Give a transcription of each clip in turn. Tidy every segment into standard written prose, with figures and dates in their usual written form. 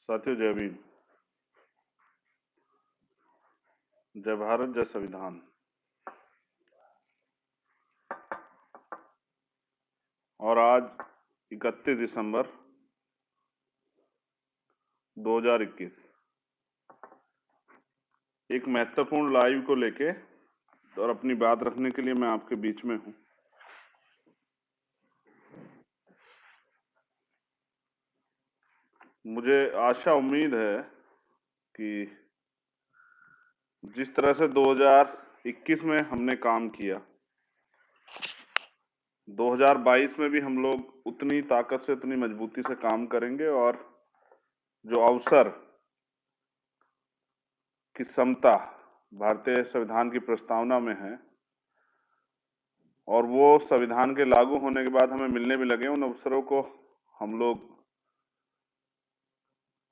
साथियों, जय भीम। जय भारत, जय संविधान। और आज 31 दिसंबर 2021 एक महत्वपूर्ण लाइव को लेके और अपनी बात रखने के लिए मैं आपके बीच में हूं। मुझे आशा उम्मीद है कि जिस तरह से 2021 में हमने काम किया, 2022 में भी हम लोग उतनी ताकत से, उतनी मजबूती से काम करेंगे और जो अवसर की समता भारतीय संविधान की प्रस्तावना में है और वो संविधान के लागू होने के बाद हमें मिलने भी लगे, उन अवसरों को हम लोग,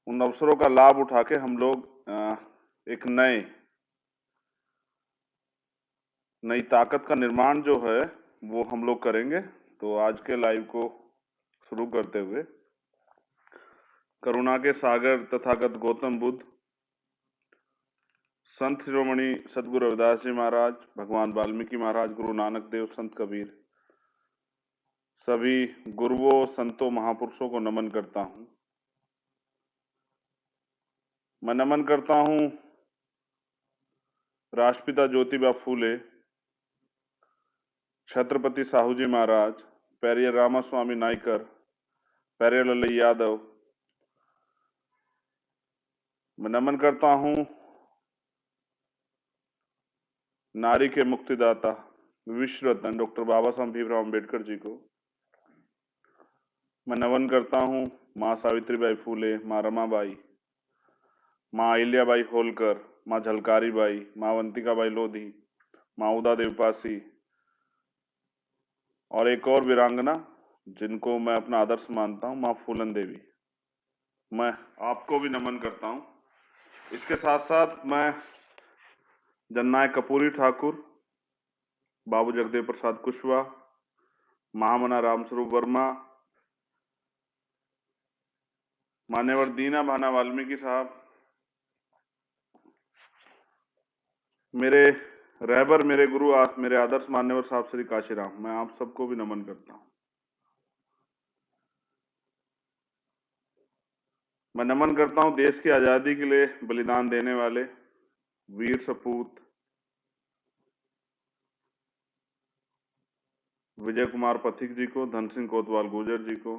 उन अवसरों का लाभ उठा के हम लोग एक नई ताकत का निर्माण जो है वो हम लोग करेंगे। तो आज के लाइव को शुरू करते हुए करुणा के सागर तथागत गौतम बुद्ध, संत शिरोमणि सदगुरु रविदास जी महाराज, भगवान वाल्मीकि महाराज, गुरु नानक देव, संत कबीर, सभी गुरुओं, संतों, महापुरुषों को नमन करता हूं। मैं नमन करता हूं राष्ट्रपिता ज्योतिबा फूले, छत्रपति साहू जी महाराज, पेरियर रामास्वामी नायकर, पेरियर लल्लई यादव। मैं नमन करता हूं नारी के मुक्तिदाता विश्व रत्न डॉक्टर बाबा साहब भीमराव अम्बेडकर जी को। मैं नमन करता हूं माँ सावित्रीबाई फूले, माँ रमाबाई, माँ अहिल्याबाई होलकर, माँ झलकारी बाई, माँ अवंतिकाबाई लोधी, माँ उदा देवपासी और एक और वीरांगना जिनको मैं अपना आदर्श मानता हूं, माँ फूलन देवी। मैं आपको भी नमन करता हूं। इसके साथ साथ मैं जननायक कपूरी ठाकुर, बाबू जगदेव प्रसाद कुशवाहा, महामना रामस्वरूप वर्मा, मान्यवर दीना भाना वाल्मीकि साहब, मेरे रहबर, मेरे गुरु, मेरे आदर्श मान्यवर साहब श्री काशीराम, मैं आप सबको भी नमन करता हूं। मैं नमन करता हूं देश की आजादी के लिए बलिदान देने वाले वीर सपूत विजय कुमार पथिक जी को, धन सिंह कोतवाल गुर्जर जी को,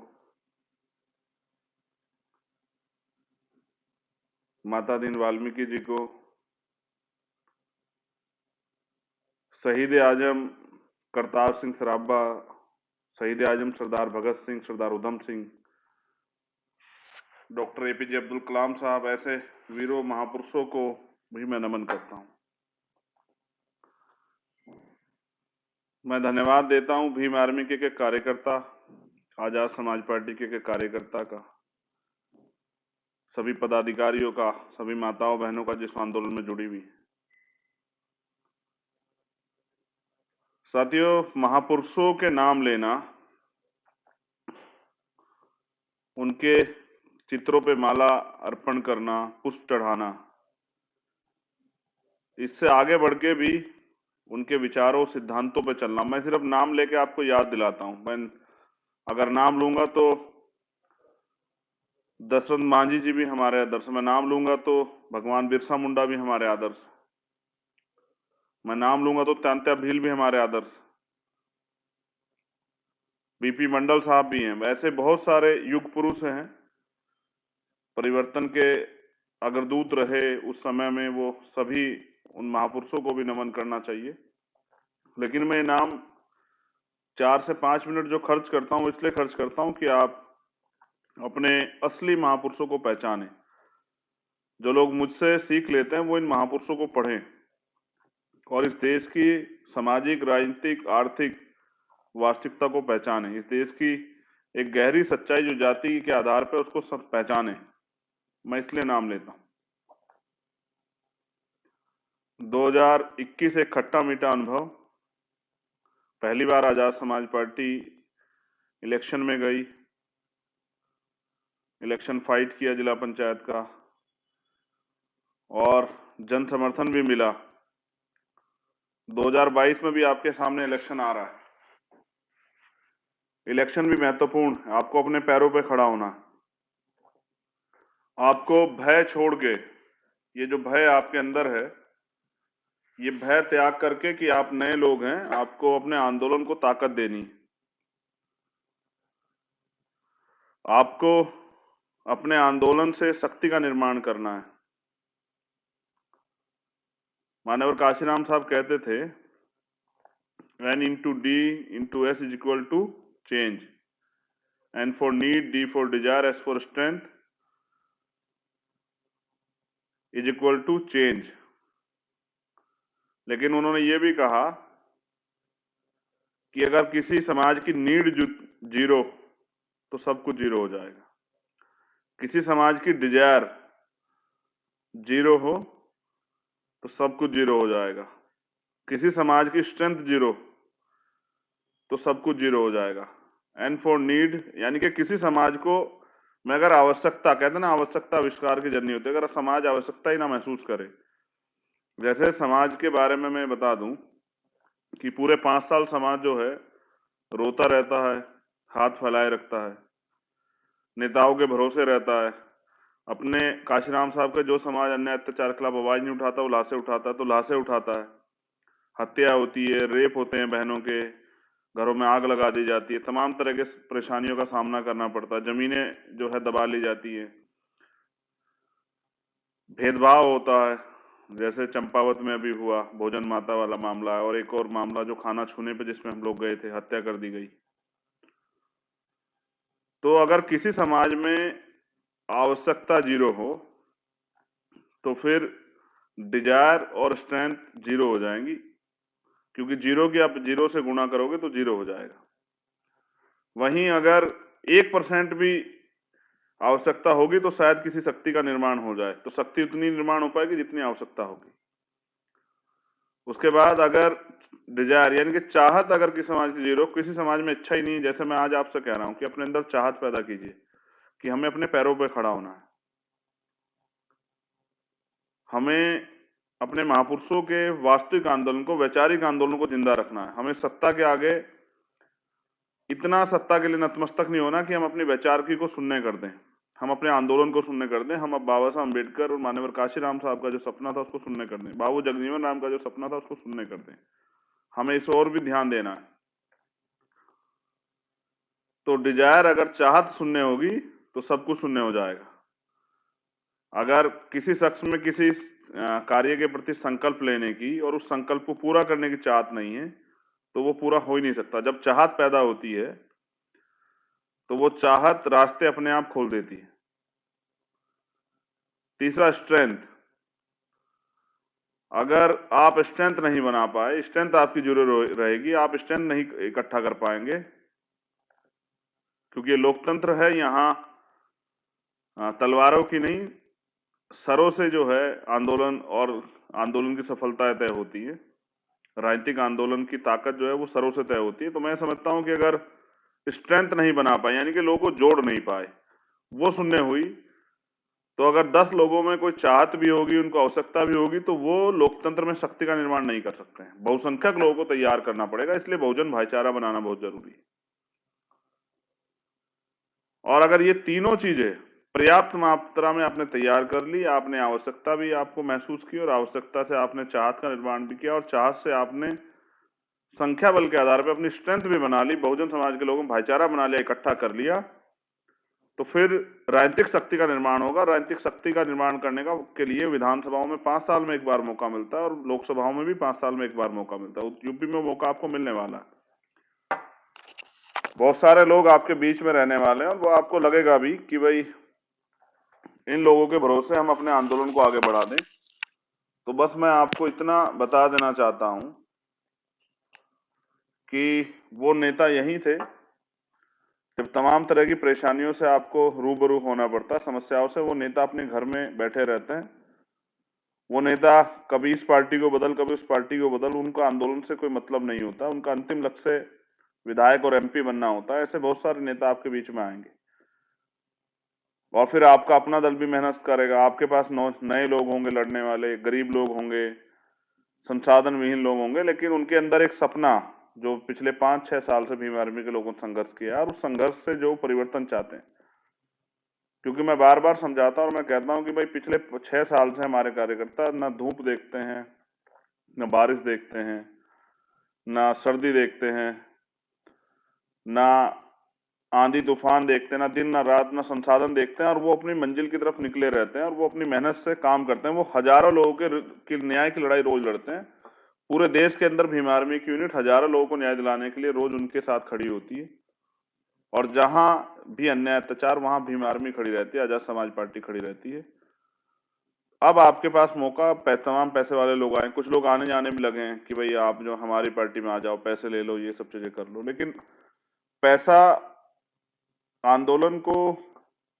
माता दीन वाल्मीकि जी को, शहीद आजम करतार सिंह सराभा, शहीद आजम सरदार भगत सिंह, सरदार उधम सिंह, डॉक्टर एपीजे अब्दुल कलाम साहब, ऐसे वीरों महापुरुषों को भी मैं नमन करता हूं। मैं धन्यवाद देता हूं भीम आर्मी के कार्यकर्ता, आजाद समाज पार्टी के कार्यकर्ता का, सभी पदाधिकारियों का, सभी माताओं बहनों का जिस आंदोलन में जुड़ी हुई। साथियों, महापुरुषों के नाम लेना, उनके चित्रों पे माला अर्पण करना, पुष्प चढ़ाना, इससे आगे बढ़ के भी उनके विचारों, सिद्धांतों पे चलना। मैं सिर्फ नाम लेके आपको याद दिलाता हूं। मैं अगर नाम लूंगा तो दशरथ मांझी जी भी हमारे आदर्श, मैं नाम लूंगा तो भगवान बिरसा मुंडा भी हमारे आदर्श, मैं नाम लूंगा तो तात्या भील भी हमारे आदर्श, बीपी मंडल साहब भी हैं। ऐसे बहुत सारे युग पुरुष हैं, परिवर्तन के अग्रदूत रहे उस समय में, वो सभी, उन महापुरुषों को भी नमन करना चाहिए। लेकिन मैं नाम 4 से 5 मिनट जो खर्च करता हूं, इसलिए खर्च करता हूं कि आप अपने असली महापुरुषों को पहचानें। जो लोग मुझसे सीख लेते हैं वो इन महापुरुषों को पढ़ें और इस देश की सामाजिक, राजनीतिक, आर्थिक वास्तविकता को पहचानें। इस देश की एक गहरी सच्चाई जो जाति के आधार पर, उसको सब पहचानें। मैं इसलिए नाम लेता हूं। 2021 एक खट्टा मीठा अनुभव। पहली बार आजाद समाज पार्टी इलेक्शन में गई। इलेक्शन फाइट किया जिला पंचायत का, और जन समर्थन भी मिला। 2022 में भी आपके सामने इलेक्शन आ रहा है। इलेक्शन भी महत्वपूर्ण है, आपको अपने पैरों पे खड़ा होना है। आपको भय छोड़ के, ये जो भय आपके अंदर है, ये भय त्याग करके कि आप नए लोग हैं, आपको अपने आंदोलन को ताकत देनी है। आपको अपने आंदोलन से शक्ति का निर्माण करना है। मानवर काशीराम साहब कहते थे, N into D into S is equal to change, and for need D for desire, S for strength is equal to change। लेकिन उन्होंने ये भी कहा कि अगर किसी समाज की नीड जीरो तो सब कुछ जीरो हो जाएगा। किसी समाज की डिजायर जीरो हो तो सब कुछ जीरो हो जाएगा। किसी समाज की स्ट्रेंथ जीरो तो सब कुछ जीरो हो जाएगा। एंड फॉर नीड, यानी कि किसी समाज को मैं अगर आवश्यकता, कहते हैं ना आवश्यकता आविष्कार की जर्नी होती है, अगर समाज आवश्यकता ही ना महसूस करे। जैसे समाज के बारे में मैं बता दूं कि पूरे 5 साल समाज जो है रोता रहता है, हाथ फैलाए रखता है, नेताओं के भरोसे रहता है। अपने काशीराम साहब का जो समाज अन्याय अत्याचार के खिलाफ आवाज नहीं उठाता, वो लाशें उठाता है, तो लाशें उठाता है। हत्या होती है, रेप होते हैं, बहनों के घरों में आग लगा दी जाती है, तमाम तरह के परेशानियों का सामना करना पड़ता है, जमीनें जो है दबा ली जाती है, भेदभाव होता है, जैसे चंपावत में अभी हुआ भोजन माता वाला मामला है, और एक और मामला जो खाना छूने पे जिसमें हम लोग गए थे, हत्या कर दी गई। तो अगर किसी समाज में आवश्यकता जीरो हो तो फिर डिजायर और स्ट्रेंथ जीरो हो जाएंगी, क्योंकि जीरो की आप जीरो से गुणा करोगे तो जीरो हो जाएगा। वहीं अगर 1% भी आवश्यकता होगी तो शायद किसी शक्ति का निर्माण हो जाए, तो शक्ति उतनी निर्माण हो पाएगी जितनी आवश्यकता होगी। उसके बाद अगर डिजायर यानी कि चाहत अगर किसी समाज की जीरो, किसी समाज में इच्छा ही नहीं, जैसे मैं आज आपसे कह रहा हूं कि अपने अंदर चाहत पैदा कीजिए कि हमें अपने पैरों पर खड़ा होना है, हमें अपने महापुरुषों के वास्तविक आंदोलन को, वैचारिक आंदोलन को जिंदा रखना है। हमें सत्ता के आगे इतना सत्ता के लिए नतमस्तक नहीं होना कि हम अपनी वैचारिकी को शून्य कर दें, हम अपने आंदोलन को शून्य कर दें। हम अब बाबा साहब अम्बेडकर और माननीय काशीराम साहब का जो सपना था उसको शून्य कर दें, बाबू जगजीवन राम का जो सपना था उसको शून्य कर दें। हमें इस और भी ध्यान देना है। तो डिजायर, अगर चाहत शून्य होगी तो सब कुछ शून्य हो जाएगा। अगर किसी शख्स में किसी कार्य के प्रति संकल्प लेने की और उस संकल्प को पूरा करने की चाहत नहीं है तो वो पूरा हो ही नहीं सकता। जब चाहत पैदा होती है तो वो चाहत रास्ते अपने आप खोल देती है। तीसरा, स्ट्रेंथ। अगर आप स्ट्रेंथ नहीं बना पाए, स्ट्रेंथ आपकी जरूर रहेगी, आप स्ट्रेंथ नहीं इकट्ठा कर पाएंगे, क्योंकि ये लोकतंत्र है। यहाँ तलवारों की नहीं, सरों से जो है आंदोलन और आंदोलन की सफलता तय होती है। राजनीतिक आंदोलन की ताकत जो है वो सरों से तय होती है। तो मैं समझता हूं कि अगर स्ट्रेंथ नहीं बना पाए, यानी कि लोगों को जोड़ नहीं पाए, वो शून्य हुई, तो अगर 10 लोगों में कोई चाहत भी होगी, उनको आवश्यकता भी होगी, तो वो लोकतंत्र में शक्ति का निर्माण नहीं कर सकते हैं। बहुसंख्यक लोगों को तैयार करना पड़ेगा, इसलिए बहुजन भाईचारा बनाना बहुत जरूरी है। और अगर ये तीनों चीजें पर्याप्त मात्रा में आपने तैयार कर ली, आपने आवश्यकता भी आपको महसूस की, और आवश्यकता से आपने चाहत का निर्माण भी किया, और चाहत से आपने संख्या बल के आधार पर अपनी स्ट्रेंथ भी बना ली, बहुजन समाज के लोगों में भाईचारा बना लिया, इकट्ठा कर लिया, तो फिर राजनीतिक शक्ति का निर्माण होगा। राजनीतिक शक्ति का निर्माण करने का के लिए विधानसभाओं में 5 साल में एक बार मौका मिलता है, और लोकसभाओं में भी 5 साल में एक बार मौका मिलता है। यूपी में मौका आपको मिलने वाला है। बहुत सारे लोग आपके बीच में रहने वाले हैं, और वो आपको लगेगा भी कि भाई इन लोगों के भरोसे हम अपने आंदोलन को आगे बढ़ा दें। तो बस मैं आपको इतना बता देना चाहता हूं कि वो नेता यही थे जब तमाम तरह की परेशानियों से आपको रूबरू होना पड़ता, समस्याओं से। वो नेता अपने घर में बैठे रहते हैं। वो नेता कभी इस पार्टी को बदल, कभी उस पार्टी को बदल, उनका आंदोलन से कोई मतलब नहीं होता। उनका अंतिम लक्ष्य विधायक और एमपी बनना होता है। ऐसे बहुत सारे नेता आपके बीच में आएंगे, और फिर आपका अपना दल भी मेहनत करेगा, आपके पास नए लोग होंगे लड़ने वाले, गरीब लोग होंगे, संसाधन विहीन लोग होंगे, लेकिन उनके अंदर एक सपना जो पिछले 5-6 साल से भीम आर्मी के लोगों ने संघर्ष किया और उस संघर्ष से जो परिवर्तन चाहते हैं। क्योंकि मैं बार बार समझाता हूं और मैं कहता हूं कि भाई पिछले 6 साल से हमारे कार्यकर्ता ना धूप देखते हैं, ना बारिश देखते हैं, ना सर्दी देखते हैं, ना आंधी तूफान देखते हैं, ना दिन ना रात ना संसाधन देखते हैं, और वो अपनी मंजिल की तरफ निकले रहते हैं और वो अपनी मेहनत से काम करते हैं। वो हजारों लोगों की न्याय की लड़ाई रोज लड़ते हैं। पूरे देश के अंदर भीम आर्मी की यूनिट हजारों लोगों को न्याय दिलाने के लिए रोज उनके साथ खड़ी होती है, और जहां भी अन्याय अत्याचार वहां भीम आर्मी खड़ी रहती है, आजाद समाज पार्टी खड़ी रहती है। अब आपके पास मौका, तमाम पैसे वाले लोग आए, कुछ लोग आने जाने भी लगे हैं कि भाई आप जो हमारी पार्टी में आ जाओ, पैसे ले लो, ये सब चीजें कर लो। लेकिन पैसा आंदोलन को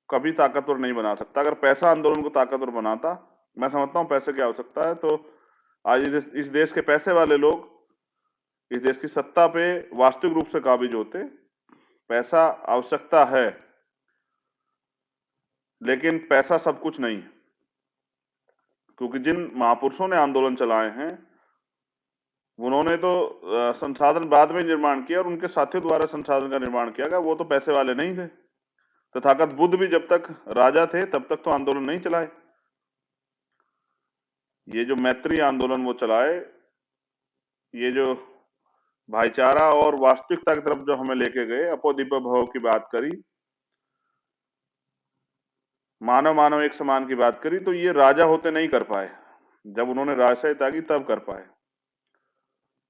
कभी ताकतवर नहीं बना सकता। अगर पैसा आंदोलन को ताकतवर बनाता, मैं समझता हूं पैसे की आवश्यकता है, तो आज इस देश के पैसे वाले लोग इस देश की सत्ता पे वास्तविक रूप से काबिज होते। पैसा आवश्यकता है, लेकिन पैसा सब कुछ नहीं है। क्योंकि जिन महापुरुषों ने आंदोलन चलाए हैं, उन्होंने तो संसाधन बाद में निर्माण किया और उनके साथियों द्वारा संसाधन का निर्माण किया गया। वो तो पैसे वाले नहीं थे। तथागत बुद्ध भी जब तक राजा थे तब तक तो आंदोलन नहीं चलाए। ये जो मैत्री आंदोलन वो चलाए, ये जो भाईचारा और वास्तविकता की तरफ जो हमें लेके गए, अपो दीपो भव की बात करी, मानव मानव एक समान की बात करी, तो ये राजा होते नहीं कर पाए। जब उन्होंने राजशाही त्यागी तब कर पाए।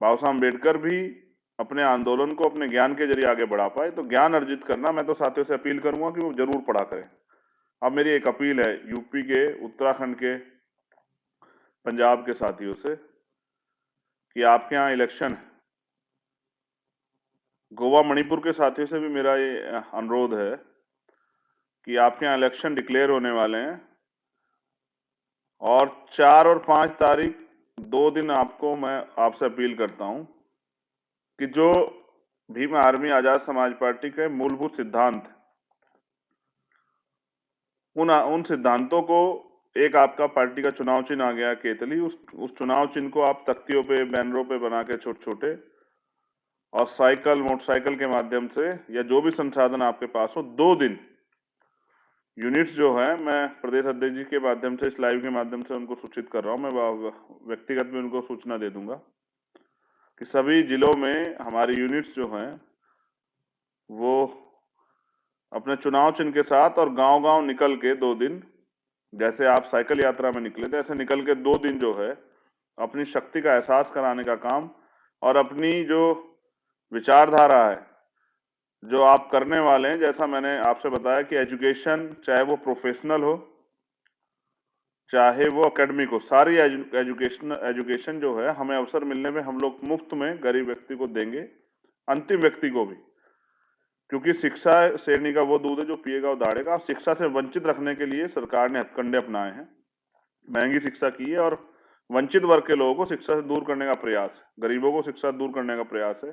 बाबा साहब अम्बेडकर भी अपने आंदोलन को अपने ज्ञान के जरिए आगे बढ़ा पाए। तो ज्ञान अर्जित करना, मैं तो साथियों से अपील करूंगा कि वो जरूर पढ़ा करें। अब मेरी एक अपील है यूपी के, उत्तराखंड के, पंजाब के साथियों से कि आपके यहाँ इलेक्शन है। गोवा मणिपुर के साथियों से भी मेरा ये अनुरोध है कि आपके यहाँ इलेक्शन डिक्लेयर होने वाले हैं, और 4 और 5 तारीख 2 दिन आपको मैं आपसे अपील करता हूं कि जो भीम आर्मी आजाद समाज पार्टी के मूलभूत सिद्धांत, उन सिद्धांतों को, एक आपका पार्टी का चुनाव चिन्ह आ गया केतली, उस चुनाव चिन्ह को आप तख्तियों पे, बैनरों पे बना के छोटे छोटे, और साइकिल मोटरसाइकिल के माध्यम से या जो भी संसाधन आपके पास हो, 2 दिन यूनिट्स जो है, मैं प्रदेश अध्यक्ष जी के माध्यम से, इस लाइव के माध्यम से उनको सूचित कर रहा हूं। मैं व्यक्तिगत में उनको सूचना दे दूंगा कि सभी जिलों में हमारी यूनिट्स जो हैं वो अपने चुनाव चिन्ह के साथ और गांव गांव निकल के 2 दिन, जैसे आप साइकिल यात्रा में निकले थे, ऐसे निकल के 2 दिन जो है अपनी शक्ति का एहसास कराने का काम, और अपनी जो विचारधारा है जो आप करने वाले हैं, जैसा मैंने आपसे बताया कि एजुकेशन, चाहे वो प्रोफेशनल हो चाहे वो एकेडमिक हो, सारी एजुकेशन जो है हमें अवसर मिलने में हम लोग मुफ्त में गरीब व्यक्ति को देंगे, अंतिम व्यक्ति को भी। क्योंकि शिक्षा शेरनी का वो दूध है जो पिएगा वो दाढ़ेगा। शिक्षा से वंचित रखने के लिए सरकार ने हथकंडे अपनाए हैं, महंगी शिक्षा की है, और वंचित वर्ग के लोगों को शिक्षा से दूर करने का प्रयास है, गरीबों को शिक्षा दूर करने का प्रयास है।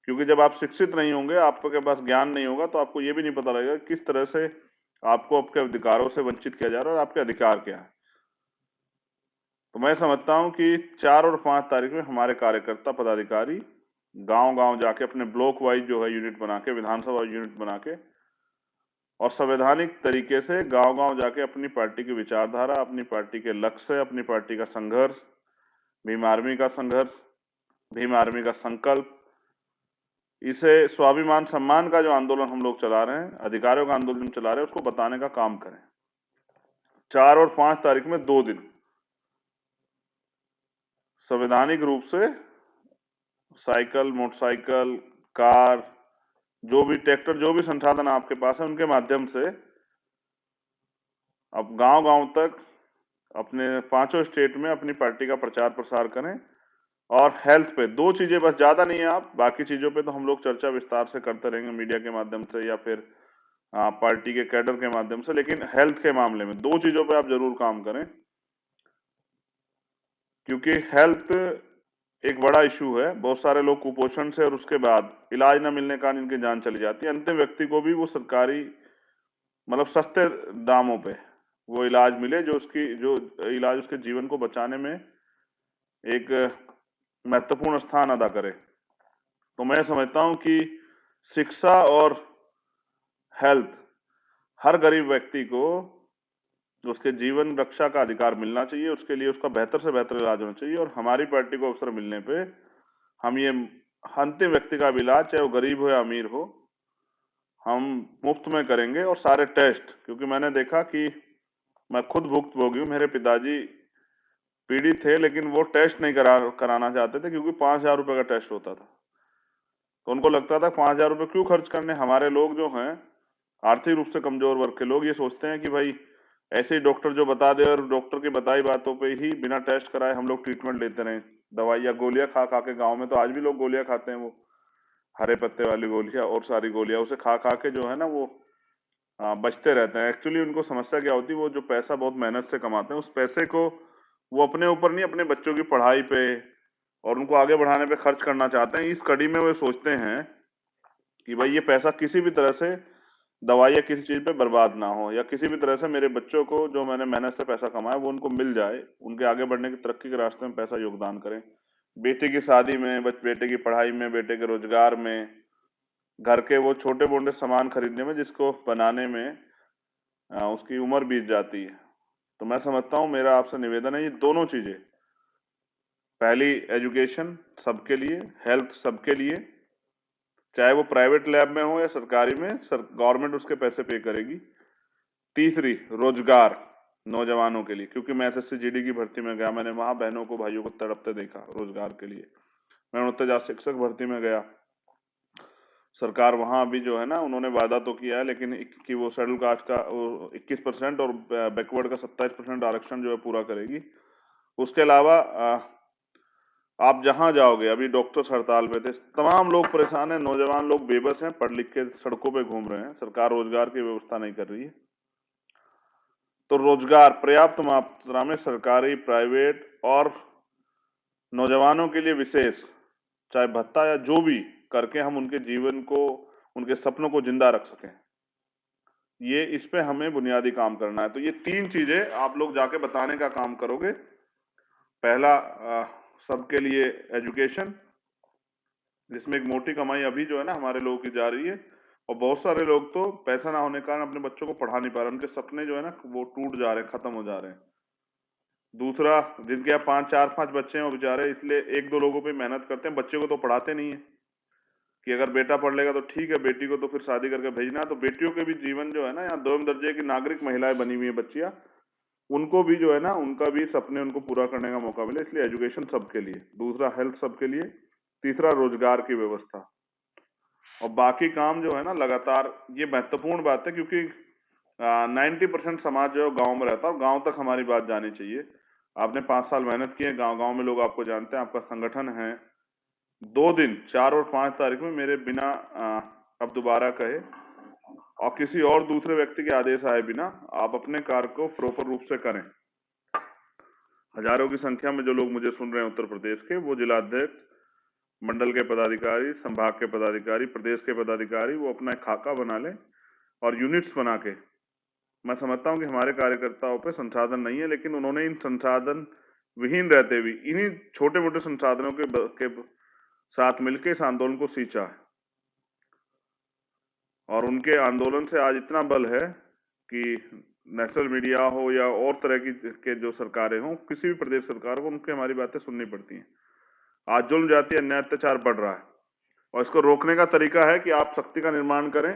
क्योंकि जब आप शिक्षित नहीं होंगे, आपके पास ज्ञान नहीं होगा, तो आपको ये भी नहीं पता लगेगा किस तरह से आपको आपके अधिकारों से वंचित किया जा रहा है और आपके अधिकार क्या है। तो मैं समझता हूं कि 4 और 5 तारीख में हमारे कार्यकर्ता पदाधिकारी गांव गांव जाके अपने ब्लॉक वाइज जो है यूनिट बना के, विधानसभा यूनिट बना के, और संवैधानिक तरीके से गांव गांव जाके अपनी पार्टी की विचारधारा, अपनी पार्टी के लक्ष्य, अपनी पार्टी का संघर्ष, भीम आर्मी का संघर्ष, भीम आर्मी का संकल्प, इसे स्वाभिमान सम्मान का जो आंदोलन हम लोग चला रहे हैं, अधिकारों का आंदोलन चला रहे हैं, उसको बताने का काम करें। 4 और 5 तारीख में 2 दिन संवैधानिक रूप से साइकिल, मोटरसाइकिल, कार, जो भी ट्रैक्टर, जो भी संसाधन आपके पास है, उनके माध्यम से अब गांव गांव तक अपने 5 स्टेट में अपनी पार्टी का प्रचार प्रसार करें। और हेल्थ पे 2 चीजें बस, ज्यादा नहीं है, आप बाकी चीजों पे तो हम लोग चर्चा विस्तार से करते रहेंगे मीडिया के माध्यम से या फिर पार्टी के कैडर के माध्यम से, लेकिन हेल्थ के मामले में 2 चीजों पे आप जरूर काम करें। क्योंकि हेल्थ एक बड़ा इशू है। बहुत सारे लोग कुपोषण से और उसके बाद इलाज न मिलने के कारण इनकी जान चली जाती है। अंतिम व्यक्ति को भी वो सरकारी मतलब सस्ते दामों पे वो इलाज मिले, जो इलाज उसके जीवन को बचाने में एक महत्वपूर्ण स्थान अदा करे। तो मैं समझता हूं कि शिक्षा और हेल्थ, हर गरीब व्यक्ति को उसके जीवन रक्षा का अधिकार मिलना चाहिए, उसके लिए उसका बेहतर से बेहतर इलाज होना चाहिए। और हमारी पार्टी को अवसर मिलने पे हम ये अंतिम व्यक्ति का भी इलाज, चाहे वो गरीब हो या अमीर हो, हम मुफ्त में करेंगे। और सारे टेस्ट, क्योंकि मैंने देखा कि मैं खुद भुक्तभोगी हूँ, मेरे पिताजी पीड़ित थे लेकिन वो टेस्ट नहीं कराना चाहते थे, क्योंकि 5,000 रुपये का टेस्ट होता था। तो उनको लगता था 5,000 रुपये क्यों खर्च करने। हमारे लोग जो हैं आर्थिक रूप से कमजोर वर्ग के लोग, ये सोचते हैं कि भाई ऐसे ही डॉक्टर जो बता दे और डॉक्टर की बताई बातों पे ही बिना टेस्ट कराए हम लोग ट्रीटमेंट लेते रहे, दवाई या गोलियां खा खा के। गाँव में तो आज भी लोग गोलियां खाते हैं, वो हरे पत्ते वाली गोलियां और सारी गोलियां, उसे खा खा के जो है ना वो बचते रहते हैं। एक्चुअली उनको समस्या क्या होती है, वो जो पैसा बहुत मेहनत से कमाते हैं, उस पैसे को वो अपने ऊपर नहीं, अपने बच्चों की पढ़ाई पे और उनको आगे बढ़ाने पे खर्च करना चाहते हैं। इस कड़ी में वो सोचते हैं कि भाई ये पैसा किसी भी तरह से दवाई या किसी चीज पे बर्बाद ना हो, या किसी भी तरह से मेरे बच्चों को जो मैंने मेहनत से पैसा कमाया वो उनको मिल जाए, उनके आगे बढ़ने की तरक्की के रास्ते में पैसा योगदान करें। बेटे की शादी में, बेटे की पढ़ाई में, बेटे के रोजगार में, घर के वो छोटे मोटे सामान खरीदने में जिसको बनाने में उसकी उम्र बीत जाती है। तो मैं समझता हूँ, मेरा आपसे निवेदन है, ये दोनों चीजें, पहली एजुकेशन सबके लिए, हेल्थ सबके लिए, चाहे वो प्राइवेट लैब में हो या सरकारी में, गवर्नमेंट उसके पैसे पे करेगी। तीसरी, रोजगार नौजवानों के लिए, क्योंकि मैं एसएससी जीडी की भर्ती में गया, मैंने वहां बहनों को भाइयों को तड़पते देखा रोजगार के लिए। मैं उनतजाज शिक्षक भर्ती में गया, सरकार वहां भी जो है ना, उन्होंने वादा तो किया है लेकिन कि वो शेड्यूल कास्ट का 21% और बैकवर्ड का 27% आरक्षण जो है पूरा करेगी। उसके अलावा आप जहां जाओगे, अभी डॉक्टर्स हड़ताल पे थे, तमाम लोग परेशान हैं, नौजवान लोग बेबस हैं, पढ़ लिख के सड़कों पे घूम रहे हैं, सरकार रोजगार की व्यवस्था नहीं कर रही है। तो रोजगार पर्याप्त मात्रा में सरकारी, प्राइवेट और नौजवानों के लिए विशेष, चाहे भत्ता या जो भी करके हम उनके जीवन को, उनके सपनों को जिंदा रख सकें, ये इस पे हमें बुनियादी काम करना है। तो ये तीन चीजें आप लोग जाके बताने का काम करोगे। पहला, सबके लिए एजुकेशन, जिसमें एक मोटी कमाई अभी जो है ना हमारे लोगों की जा रही है, और बहुत सारे लोग तो पैसा ना होने के कारण अपने बच्चों को पढ़ा नहीं पा रहे, उनके सपने जो है ना वो टूट जा रहे हैं, खत्म हो जा रहे हैं। दूसरा, जिनके यहाँ 5, 4, 5 बच्चे हैं वो बेचारे इसलिए एक दो लोगों पे मेहनत करते हैं, बच्चे को तो पढ़ाते नहीं है, कि अगर बेटा पढ़ लेगा तो ठीक है, बेटी को तो फिर शादी करके भेजना है। तो बेटियों के भी जीवन जो है ना, यहाँ 2वीं दर्जे की नागरिक महिलाएं बनी हुई है बच्चियां, उनको भी जो है ना, उनका भी सपने उनको पूरा करने का मौका मिले, इसलिए एजुकेशन सबके लिए। दूसरा, हेल्थ सबके लिए। तीसरा, रोजगार की व्यवस्था। और बाकी काम जो है ना लगातार, ये महत्वपूर्ण बात है, क्योंकि 90% समाज जो है गांव में रहता है और गांव तक हमारी बात जानी चाहिए। आपने 5 साल मेहनत की है, गांव गांव में लोग आपको जानते हैं, आपका संगठन है। 2 दिन 4 और 5 तारीख में मेरे बिना अब दोबारा कहे और किसी और दूसरे व्यक्ति के आदेश आए बिना आप अपने कार्य को प्रॉपर रूप से करें। हजारों की संख्या में जो लोग मुझे सुन रहे हैं उत्तर प्रदेश के, वो जिलाध्यक्ष, मंडल के पदाधिकारी, संभाग के पदाधिकारी, प्रदेश के पदाधिकारी, वो अपना एक खाका बना लें और यूनिट्स बना के। मैं समझता हूं कि हमारे कार्यकर्ताओं पे संसाधन नहीं है, लेकिन उन्होंने इन संसाधन विहीन रहते हुए इन्हीं छोटे मोटे संसाधनों के साथ मिलकर इस आंदोलन को सींचा है। और उनके आंदोलन से आज इतना बल है कि नेशनल मीडिया हो या और तरह की के जो सरकारें हों, किसी भी प्रदेश सरकार को, उनके हमारी बातें सुननी पड़ती हैं। आज जुल्म, जाति, अन्याय, अत्याचार बढ़ रहा है और इसको रोकने का तरीका है कि आप शक्ति का निर्माण करें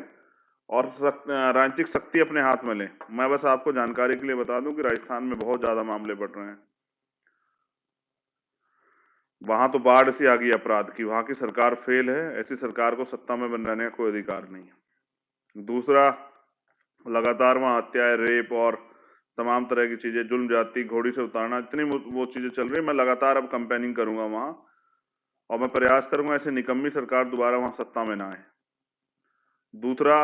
और राजनीतिक शक्ति अपने हाथ में लें। मैं बस आपको जानकारी के लिए बता दूं कि राजस्थान में बहुत ज्यादा मामले बढ़ रहे हैं। वहां तो बाढ़ सी आ गई अपराध की, वहां की सरकार फेल है, ऐसी सरकार को सत्ता में बन रहने का कोई अधिकार नहीं है। दूसरा, लगातार वहां हत्याएं, रेप और तमाम तरह की चीजें, जुल्म, जाति, घोड़ी से उतारना, इतनी वो चीजें चल रही है। मैं लगातार अब कैंपेनिंग करूंगा वहां और मैं प्रयास करूंगा ऐसी निकम्मी सरकार दोबारा वहां सत्ता में ना आए। दूसरा,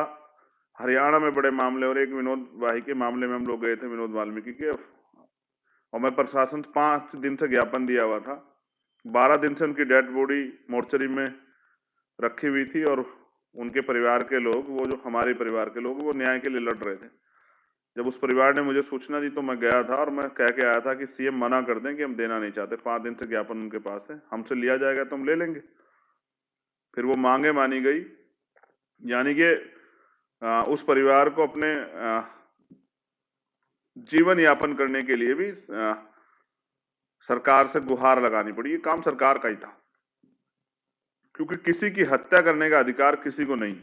हरियाणा में बड़े मामले, और एक विनोद भाई के मामले में हम लोग गए थे, विनोद वाल्मीकि के, और मैं प्रशासन 5 दिन से ज्ञापन दिया हुआ था। 12 दिन से उनकी डेड बॉडी मोर्चरी में रखी हुई थी और उनके परिवार के लोग, वो जो हमारे परिवार के लोग, वो न्याय के लिए लड़ रहे थे। जब उस परिवार ने मुझे सूचना दी तो मैं गया था और मैं कह के आया था कि सीएम मना कर दें कि हम देना नहीं चाहते, 5 दिन से ज्ञापन उनके पास है, हमसे लिया जाएगा तो हम ले लेंगे। फिर वो मांगे मानी गई, यानी कि उस परिवार को अपने जीवन यापन करने के लिए भी सरकार से गुहार लगानी पड़ी। ये काम सरकार का ही था, क्योंकि किसी की हत्या करने का अधिकार किसी को नहीं।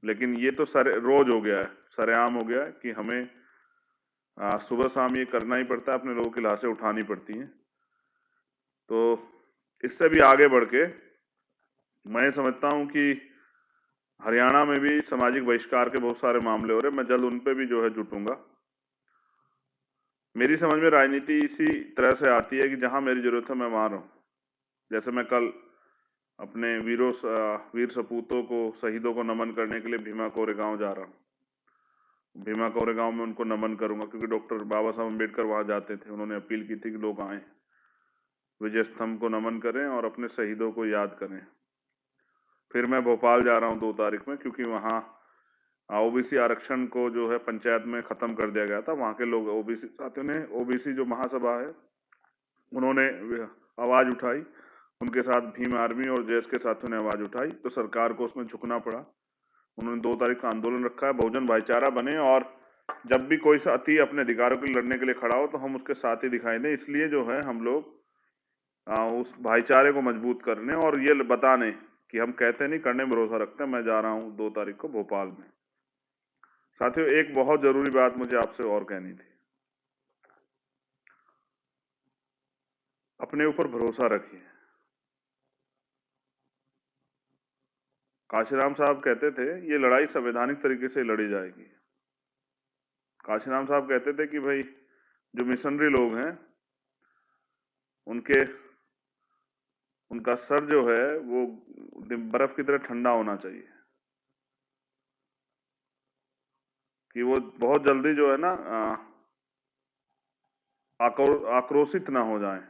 लेकिन ये तो रोज हो गया है, सरेआम हो गया है कि हमें सुबह शाम ये करना ही पड़ता है, अपने लोगों की लाशें उठानी पड़ती हैं। तो इससे भी आगे बढ़ के मैं समझता हूं कि हरियाणा में भी सामाजिक बहिष्कार के बहुत सारे मामले हो रहे, मैं जल्द उन पे भी जो है जुटूंगा। मेरी समझ में राजनीति इसी तरह से आती है कि जहां मेरी जरूरत है मैं वहां रहूं। जैसे मैं कल अपने वीर सपूतों को, शहीदों को नमन करने के लिए भीमा कोरेगांव जा रहा हूं। भीमा कोरेगांव में उनको नमन करूंगा, क्योंकि डॉक्टर बाबा साहब अम्बेडकर वहां जाते थे, उन्होंने अपील की थी कि लोग आए, विजय स्तंभ को नमन करें और अपने शहीदों को याद करें। फिर मैं भोपाल जा रहा हूं 2 तारीख में, क्योंकि वहां ओबीसी आरक्षण को जो है पंचायत में खत्म कर दिया गया था। वहां के लोग, ओबीसी साथियों ने, ओबीसी जो महासभा है, उन्होंने आवाज उठाई, उनके साथ भीम आर्मी और जेएस के साथियों ने आवाज उठाई, तो सरकार को उसमें झुकना पड़ा। उन्होंने 2 तारीख का आंदोलन रखा है, बहुजन भाईचारा बने, और जब भी कोई साथी अपने अधिकारों के लिए लड़ने के लिए खड़ा हो तो हम उसके साथ ही दिखाई दें। इसलिए जो है हम लोग उस भाईचारे को मजबूत करने और ये बताने कि हम कहते नहीं, करने में भरोसा रखते हैं। मैं जा रहा हूं 2 तारीख को भोपाल में। साथियों, एक बहुत जरूरी बात मुझे आपसे और कहनी थी। अपने ऊपर भरोसा रखिए। काशीराम साहब कहते थे ये लड़ाई संवैधानिक तरीके से लड़ी जाएगी। काशीराम साहब कहते थे कि भाई जो मिशनरी लोग हैं उनका सर जो है वो बर्फ की तरह ठंडा होना चाहिए, कि वो बहुत जल्दी जो है ना आक्रोशित ना हो जाएं।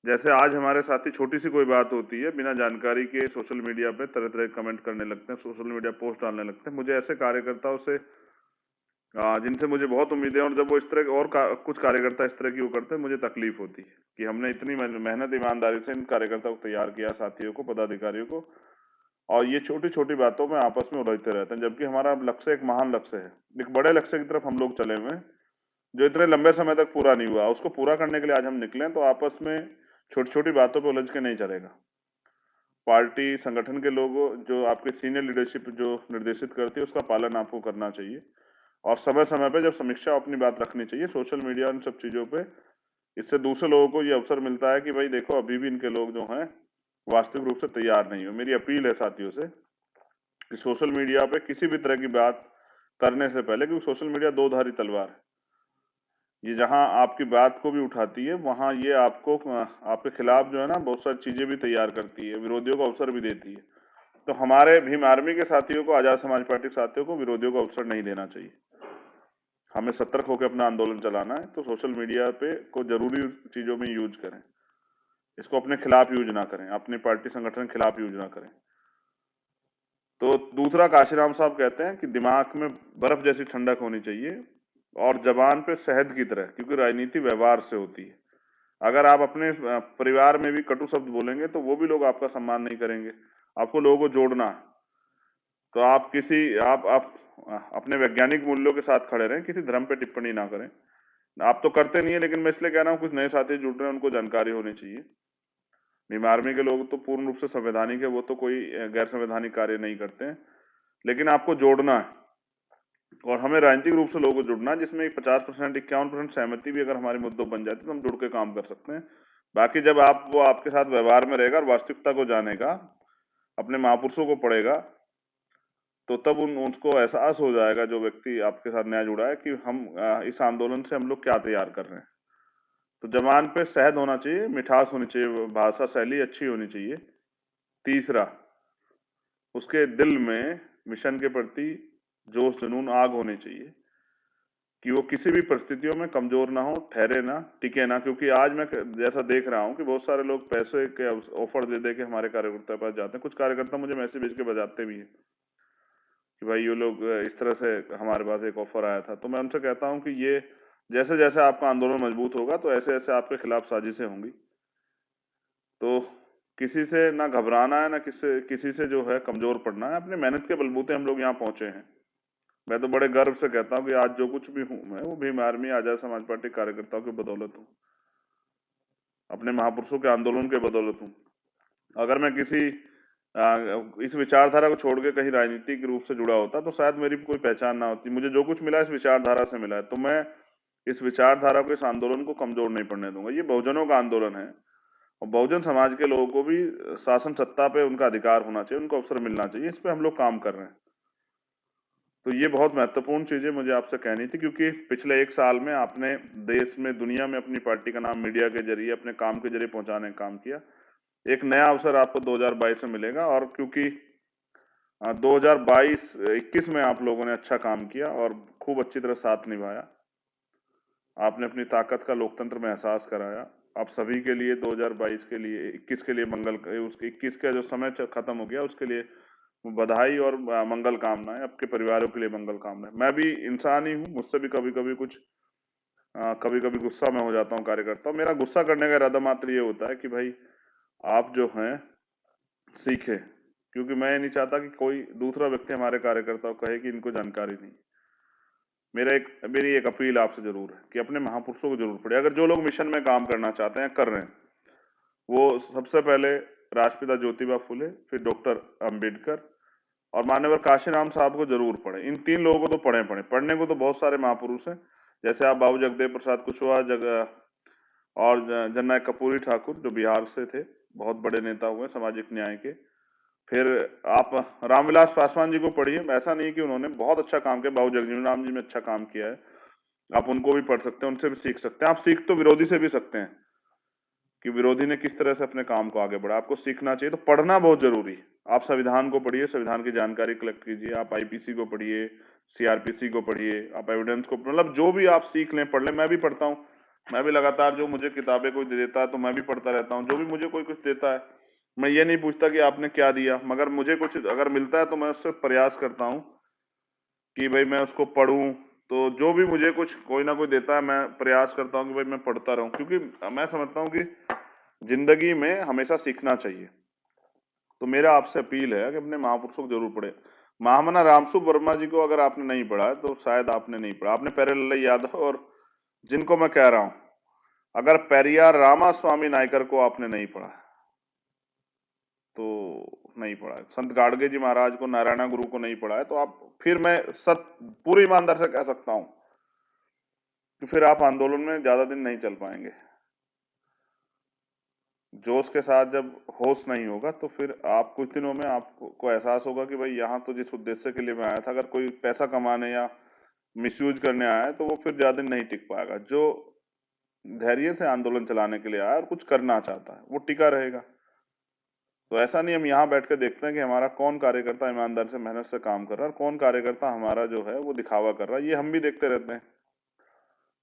जैसे आज हमारे साथी छोटी सी कोई बात होती है, बिना जानकारी के सोशल मीडिया पे तरह तरह कमेंट करने लगते हैं, सोशल मीडिया पोस्ट डालने लगते हैं। मुझे ऐसे कार्यकर्ताओं से जिनसे मुझे बहुत उम्मीदें, और जब वो इस तरह और कुछ कार्यकर्ता इस तरह की वो करते हैं, मुझे तकलीफ होती है कि हमने इतनी मेहनत ईमानदारी से इन कार्यकर्ताओं को तैयार किया, साथियों को, पदाधिकारियों को, और ये छोटी छोटी बातों में आपस में उलझते रहते हैं। जबकि हमारा लक्ष्य एक महान लक्ष्य है, एक बड़े लक्ष्य की तरफ हम लोग चले हुए हैं, जो इतने लंबे समय तक पूरा नहीं हुआ। उसको पूरा करने के लिए आज हम निकले, तो आपस में छोटी छोटी बातों पर उलझ के नहीं चलेगा। पार्टी संगठन के लोगों, जो आपके सीनियर लीडरशिप जो निर्देशित करती है, उसका पालन आपको करना चाहिए, और समय समय पे जब समीक्षा अपनी बात रखनी चाहिए सोशल मीडिया, इन सब चीजों पे। इससे दूसरे लोगों को ये अवसर मिलता है कि भाई देखो, अभी भी इनके लोग जो हैं वास्तविक रूप से तैयार नहीं हो। मेरी अपील है साथियों से कि सोशल मीडिया पे किसी भी तरह की बात करने से पहले, क्योंकि सोशल मीडिया दो धारी तलवार है, ये जहां आपकी बात को भी उठाती है, वहां ये आपको आपके खिलाफ जो है ना बहुत सारी चीजें भी तैयार करती है, विरोधियों को अवसर भी देती है। तो हमारे भीम आर्मी के साथियों को, आजाद समाज पार्टी के साथियों को विरोधियों को अवसर नहीं देना चाहिए। हमें सतर्क होकर अपना आंदोलन चलाना है। तो सोशल मीडिया पे को जरूरी चीजों में यूज करें, इसको अपने खिलाफ यूज ना करें, अपनी पार्टी संगठन के खिलाफ यूज ना करें। तो दूसरा, काशीराम साहब कहते हैं कि दिमाग में बर्फ जैसी ठंडक होनी चाहिए और जबान पे शहद की तरह, क्योंकि राजनीति व्यवहार से होती है। अगर आप अपने परिवार में भी कटु शब्द बोलेंगे तो वो भी लोग आपका सम्मान नहीं करेंगे। आपको लोगों को जोड़ना है, तो आप अपने वैज्ञानिक मूल्यों के साथ खड़े रहें, किसी धर्म पे टिप्पणी ना करें। आप तो करते नहीं है, लेकिन मैं इसलिए कह रहा हूं कुछ नए साथी जुड़ रहे हैं, उनको जानकारी होनी चाहिए। भीम आर्मी के लोग तो पूर्ण रूप से संवैधानिक है, वो तो कोई गैर संवैधानिक कार्य नहीं करते हैं, लेकिन आपको जोड़ना है, और हमें राजनीतिक रूप से लोगों को जुड़ना है, जिसमें 50%, 51% सहमति भी अगर हमारे मुद्दों बन जाती है तो हम जुड़ के काम कर सकते हैं। बाकी जब वो आपके साथ व्यवहार में रहेगा और वास्तविकता को जानेगा, अपने महापुरुषों को पढ़ेगा, तो तब उनको एहसास हो जाएगा, जो व्यक्ति आपके साथ नया जुड़ा है, कि हम इस आंदोलन से हम लोग क्या तैयार कर रहे हैं। तो जबान पे शहद होना चाहिए, मिठास होनी चाहिए, भाषा शैली अच्छी होनी चाहिए। तीसरा, उसके दिल में मिशन के प्रति जोश, जुनून, आग होनी चाहिए, कि वो किसी भी परिस्थितियों में कमजोर ना हो, ठहरे ना, टिके ना। क्योंकि आज मैं जैसा देख रहा हूं कि बहुत सारे लोग पैसे के ऑफर दे दे के हमारे कार्यकर्ता पास जाते हैं। कुछ कार्यकर्ता मुझे मैसेज भेज के बजाते भी हैं कि भाई ये लोग इस तरह से हमारे पास एक ऑफर आया था। तो मैं उनसे कहता हूं कि ये जैसे जैसे आपका आंदोलन मजबूत होगा तो ऐसे ऐसे आपके खिलाफ साजिशें होंगी। तो किसी से ना घबराना है, ना किसी से जो है कमजोर पड़ना है। अपने मेहनत के बलबूते हम लोग यहाँ पहुंचे हैं। मैं तो बड़े गर्व से कहता हूँ कि आज जो कुछ भी हूँ मैं, वो भीम आर्मी आजाद समाज पार्टी कार्यकर्ताओं की बदौलत हूँ, अपने महापुरुषों के आंदोलन के बदौलत हूँ। अगर मैं किसी इस विचारधारा को छोड़ के कहीं राजनीतिक रूप से जुड़ा होता तो शायद मेरी कोई पहचान ना होती। मुझे जो कुछ मिला इस विचारधारा से मिला है, तो मैं इस विचारधारा को, इस आंदोलन को कमजोर नहीं पड़ने दूंगा। ये बहुजनों का आंदोलन है और बहुजन समाज के लोगों को भी शासन सत्ता पे उनका अधिकार होना चाहिए, उनको अवसर मिलना चाहिए। इस पे हम लोग काम कर रहे हैं। तो ये बहुत महत्वपूर्ण चीजें मुझे आपसे कहनी थी, क्योंकि पिछले एक साल में आपने देश में, दुनिया में अपनी पार्टी का नाम मीडिया के जरिए, अपने काम के जरिए पहुंचाने का काम किया। एक नया अवसर आपको 2022 में मिलेगा, और क्योंकि 2022-21 में आप लोगों ने अच्छा काम किया और खूब अच्छी तरह साथ निभाया, आपने अपनी ताकत का लोकतंत्र में एहसास कराया। आप सभी के लिए 2022 के लिए, 21 के लिए मंगल, उसके 21 का जो समय खत्म हो गया उसके लिए बधाई और मंगल कामनाएं। आपके परिवारों के लिए मंगल कामनाएं। मैं भी इंसान ही हूँ, मुझसे भी कभी कभी कुछ कभी कभी गुस्सा में हो जाता हूँ कार्यकर्ता। मेरा गुस्सा करने का इरादा मात्र ये होता है कि भाई आप जो हैं सीखे, क्योंकि मैं नहीं चाहता कि कोई दूसरा व्यक्ति हमारे कार्यकर्ताओं कहे कि इनको जानकारी नहीं। मेरी एक अपील आपसे जरूर है कि अपने महापुरुषों को जरूर पढ़े। अगर जो लोग मिशन में काम करना चाहते हैं, कर रहे हैं, वो सबसे पहले राष्ट्रपिता ज्योतिबा फुले, फिर डॉक्टर अंबेडकर और मान्यवर काशीराम साहब को जरूर पढ़े। इन तीन लोगों को तो पढ़ने को तो बहुत सारे महापुरुष हैं। जैसे आप बाबू जगदेव प्रसाद कुशवाहा और जननायक कर्पूरी ठाकुर जो बिहार से थे, बहुत बड़े नेता हुए सामाजिक न्याय के। फिर आप रामविलास पासवान जी को पढ़िए। ऐसा नहीं कि उन्होंने बहुत अच्छा काम किया, बाबू जगजीवन राम जी ने अच्छा काम किया है, आप उनको भी पढ़ सकते हैं, उनसे भी सीख सकते हैं। आप सीख तो विरोधी से भी सकते हैं कि विरोधी ने किस तरह से अपने काम को आगे बढ़ा, आपको सीखना चाहिए। तो पढ़ना बहुत जरूरी है। आप संविधान को पढ़िए, संविधान की जानकारी कलेक्ट कीजिए, आप आईपीसी को पढ़िए, सीआरपीसी को पढ़िए, आप एविडेंस को, मतलब जो भी आप सीख लें, पढ़ लें। मैं भी पढ़ता हूँ, मैं भी लगातार जो मुझे किताबें कोई दे देता है तो मैं भी पढ़ता रहता हूँ। जो भी मुझे कोई कुछ देता है, मैं ये नहीं पूछता कि आपने क्या दिया, मगर मुझे कुछ अगर मिलता है तो मैं उससे प्रयास करता हूँ कि भाई मैं उसको पढूं। तो जो भी मुझे कुछ कोई ना कोई देता है, मैं प्रयास करता हूँ कि भाई मैं पढ़ता रहूं, क्योंकि मैं समझता हूँ कि जिंदगी में हमेशा सीखना चाहिए। तो मेरा आपसे अपील है कि अपने महापुरुषों को जरूर पढ़े। महामना रामसु वर्मा जी को अगर आपने नहीं पढ़ा है तो शायद आपने नहीं पढ़ा। आपने प्यारेलाल यादव और जिनको मैं कह रहा हूं, अगर पेरियार रामास्वामी नायकर को आपने नहीं पढ़ा तो नहीं पढ़ा है, संत गाडगे जी महाराज को, नारायणा गुरु को नहीं पढ़ा है, तो आप, फिर मैं पूरी ईमानदार से कह सकता हूं कि फिर आप आंदोलन में ज्यादा दिन नहीं चल पाएंगे। जोश के साथ जब होश नहीं होगा तो फिर आप कुछ दिनों में आपको एहसास होगा कि भाई यहाँ तो जिस उद्देश्य के लिए मैं आया था, अगर कोई पैसा कमाने या मिसयूज करने आया है तो वो फिर ज्यादा दिन नहीं टिक पाएगा। जो धैर्य से आंदोलन चलाने के लिए आया और कुछ करना चाहता है वो टिका रहेगा। तो ऐसा नहीं हम यहाँ बैठ के देखते हैं कि हमारा कौन कार्यकर्ता ईमानदार से, मेहनत से काम कर रहा है और कौन कार्यकर्ता हमारा जो है वो दिखावा कर रहा है। ये हम भी देखते रहते हैं।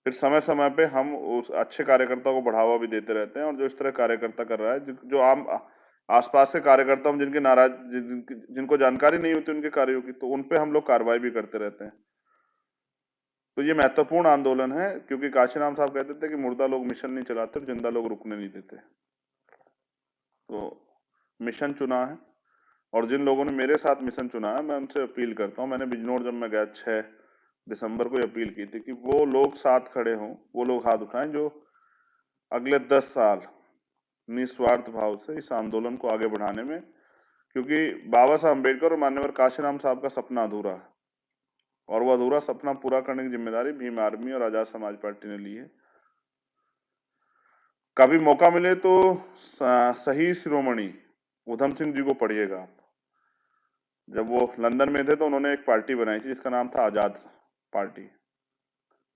फिर समय समय पे हम उस अच्छे कार्यकर्ता को बढ़ावा भी देते रहते हैं, और जो इस तरह कार्यकर्ता कर रहा है, जो आम आसपास के कार्यकर्ता हम जिनके नाराज जिनको जानकारी नहीं होती उनके कार्यों की, तो उन पे हम लोग कार्रवाई भी करते रहते हैं। तो ये महत्वपूर्ण आंदोलन है, क्योंकि काशीराम साहब कहते थे कि मुर्दा लोग मिशन नहीं चलाते, जिंदा लोग रुकने नहीं देते। तो मिशन चुना है, और जिन लोगों ने मेरे साथ मिशन चुना है मैं उनसे अपील करता हूँ। मैंने बिजनौर जब मैं गया 6 दिसंबर को अपील की थी कि वो लोग साथ खड़े हों, वो लोग हाथ उठाएं जो अगले 10 साल निस्वार्थ भाव से इस आंदोलन को आगे बढ़ाने में, क्योंकि बाबा साहब अम्बेडकर और मान्यवर काशीराम साहब का सपना अधूरा है, और वो अधूरा सपना पूरा करने की जिम्मेदारी भीम आर्मी और आजाद समाज पार्टी ने ली है। कभी मौका मिले तो सही शिरोमणि उधम सिंह जी को पढ़िएगा आप। जब वो लंदन में थे तो उन्होंने एक पार्टी बनाई थी जिसका नाम था आजाद पार्टी।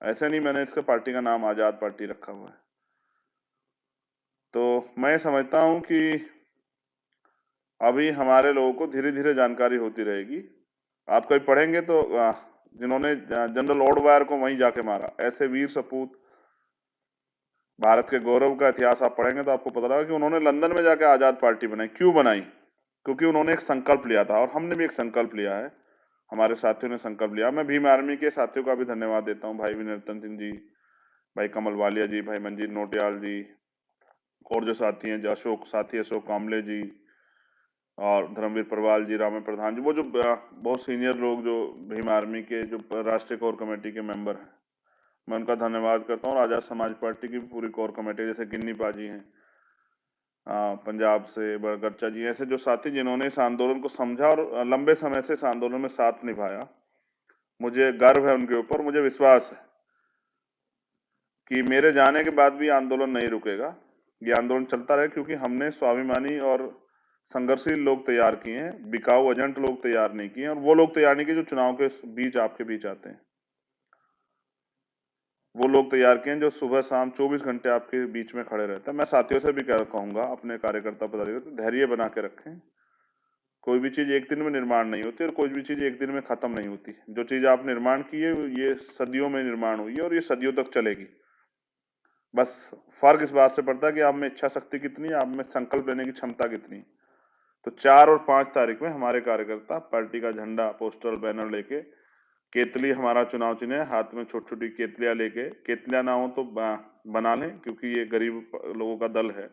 ऐसे नहीं मैंने इसका पार्टी का नाम आजाद पार्टी रखा हुआ है। तो मैं समझता हूं कि अभी हमारे लोगों को धीरे धीरे जानकारी होती रहेगी। आप कभी पढ़ेंगे तो जिन्होंने जनरल ओडवायर को वहीं जाके मारा, ऐसे वीर सपूत, भारत के गौरव का इतिहास आप पढ़ेंगे तो आपको पता लगेगा कि उन्होंने लंदन में जाके आजाद पार्टी बनाई। क्यों बनाई? क्योंकि उन्होंने एक संकल्प लिया था, और हमने भी एक संकल्प लिया है। हमारे साथियों ने संकल्प लिया। मैं भीम आर्मी के साथियों का भी धन्यवाद देता हूँ, भाई विनर्तन सिंह जी, भाई कमल वालिया जी, भाई मंजीत नोटियाल जी, और जो साथी हैं, जो अशोक कामले जी और धर्मवीर परवाल जी, रामे प्रधान जी, वो जो बहुत सीनियर लोग जो भीम आर्मी के जो राष्ट्रीय कोर कमेटी के मेंबर हैं, मैं उनका धन्यवाद करता हूँ। और आजाद समाज पार्टी की पूरी कोर कमेटी, जैसे गिन्नी पाजी हैं पंजाब से, बड़गच्चा जी, ऐसे जो साथी जिन्होंने इस आंदोलन को समझा और लंबे समय से इस आंदोलन में साथ निभाया, मुझे गर्व है उनके ऊपर। मुझे विश्वास है कि मेरे जाने के बाद भी आंदोलन नहीं रुकेगा, ये आंदोलन चलता रहे, क्योंकि हमने स्वाभिमानी और संघर्षशील लोग तैयार किए हैं, बिकाऊ एजेंट लोग तैयार नहीं किए, और वो लोग तैयार नहीं किए जो चुनाव के बीच आपके बीच आते हैं। वो लोग तैयार किए हैं जो सुबह शाम 24 घंटे आपके बीच में खड़े रहते हैं। मैं साथियों से भी कहूंगा, अपने कार्यकर्ता पदाधिकारी धैर्य बना के रखें। कोई भी चीज एक दिन में निर्माण नहीं होती और कोई भी चीज एक दिन में खत्म नहीं होती। जो चीज आप निर्माण किए ये सदियों में निर्माण हुई है और ये सदियों तक चलेगी। बस फर्क इस बात से पड़ता है कि आप में इच्छा शक्ति कितनी है, आप में संकल्प लेने की क्षमता कितनी। तो 4 और 5 तारीख में हमारे कार्यकर्ता पार्टी का झंडा, पोस्टर, बैनर लेके, केतली हमारा चुनाव चिन्ह है, हाथ में छोटी छोटी केतलियां लेके, केतलियां ना हो तो बना लें, क्योंकि ये गरीब लोगों का दल है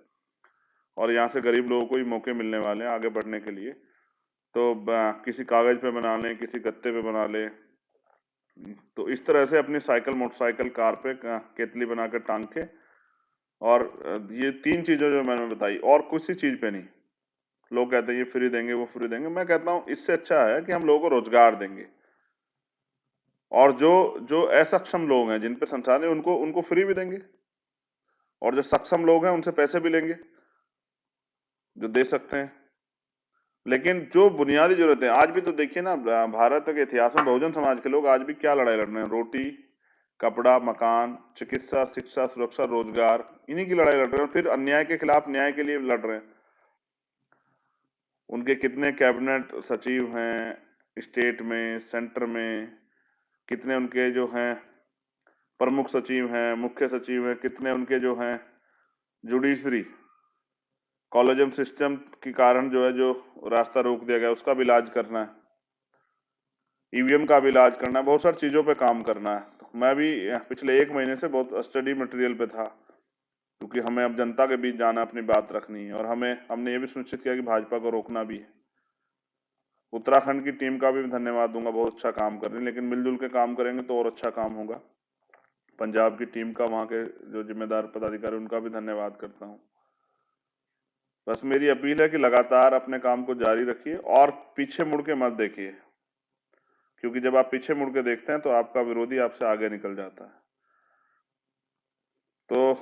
और यहाँ से गरीब लोगों को ही मौके मिलने वाले हैं आगे बढ़ने के लिए। तो किसी कागज पे बना लें, किसी गत्ते पे बना लें। तो इस तरह से अपनी साइकिल, मोटरसाइकिल, कार पे केतली बनाकर टांग के, और ये 3 चीजें जो मैंने बताई, और किसी चीज पे नहीं। लोग कहते हैं ये फ्री देंगे, वो फ्री देंगे, मैं कहता हूं इससे अच्छा है कि हम लोगों को रोजगार देंगे, और जो जो असक्षम लोग हैं, जिन पे संसाधन है, उनको उनको फ्री भी देंगे, और जो सक्षम लोग हैं उनसे पैसे भी लेंगे जो दे सकते हैं। लेकिन जो बुनियादी जरूरतें, आज भी तो देखिए ना, भारत के इतिहास में बहुजन समाज के लोग आज भी क्या लड़ाई लड़ रहे हैं? रोटी, कपड़ा, मकान, चिकित्सा, शिक्षा, सुरक्षा, रोजगार, इन्हीं की लड़ाई लड़ रहे हैं। फिर अन्याय के खिलाफ न्याय के लिए लड़ रहे हैं। उनके कितने कैबिनेट सचिव हैं स्टेट में, सेंटर में, कितने उनके जो हैं प्रमुख सचिव हैं, मुख्य सचिव हैं, कितने उनके जो हैं जुडिशरी, कॉलेजियम सिस्टम के कारण जो है, जो रास्ता रोक दिया गया, उसका भी इलाज करना है, ईवीएम का भी इलाज करना है, बहुत सारी चीजों पे काम करना है। तो मैं भी पिछले 1 महीने से बहुत स्टडी मटेरियल पे था, क्योंकि हमें अब जनता के बीच जाना, अपनी बात रखनी है, और हमने ये भी सुनिश्चित किया कि भाजपा को रोकना भी है। उत्तराखंड की टीम का भी धन्यवाद दूंगा, बहुत अच्छा काम कर रही है, लेकिन मिलजुल के काम करेंगे तो और अच्छा काम होगा। पंजाब की टीम का, वहां के जो जिम्मेदार पदाधिकारी, उनका भी धन्यवाद करता हूँ। बस मेरी अपील है कि लगातार अपने काम को जारी रखिए और पीछे मुड़ के मत देखिए, क्योंकि जब आप पीछे मुड़ के देखते हैं तो आपका विरोधी आपसे आगे निकल जाता है। तो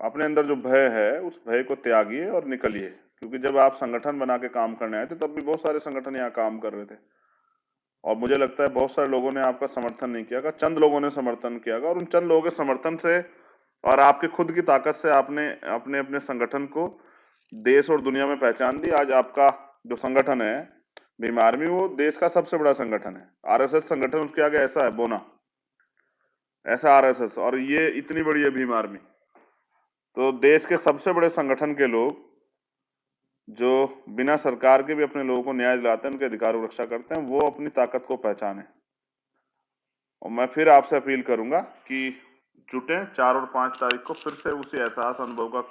अपने अंदर जो भय है, उस भय को त्यागिए और निकलिए, क्योंकि जब आप संगठन बना के काम करने आए थे, तब भी बहुत सारे संगठन यहाँ काम कर रहे थे, और मुझे लगता है बहुत सारे लोगों ने आपका समर्थन नहीं किया, चंद लोगों ने समर्थन किया, और उन चंद लोगों के समर्थन से और आपके खुद की ताकत से आपने अपने अपने संगठन को देश और दुनिया में पहचान दी। आज आपका जो संगठन है भीम आर्मी, वो देश का सबसे बड़ा संगठन है। आरएसएस संगठन उसके आगे ऐसा है, बोना, ऐसा आरएसएस, और ये इतनी बड़ी है भीम आर्मी। तो देश के सबसे बड़े संगठन के लोग जो बिना सरकार के भी अपने लोगों को न्याय दिलाते हैं, उनके अधिकारों की रक्षा करते हैं, वो अपनी ताकत को पहचाने। और मैं फिर आपसे अपील करूंगा कि जुटे, 4 और 5 तारीख को फिर से उसी एहसास, अनुभव का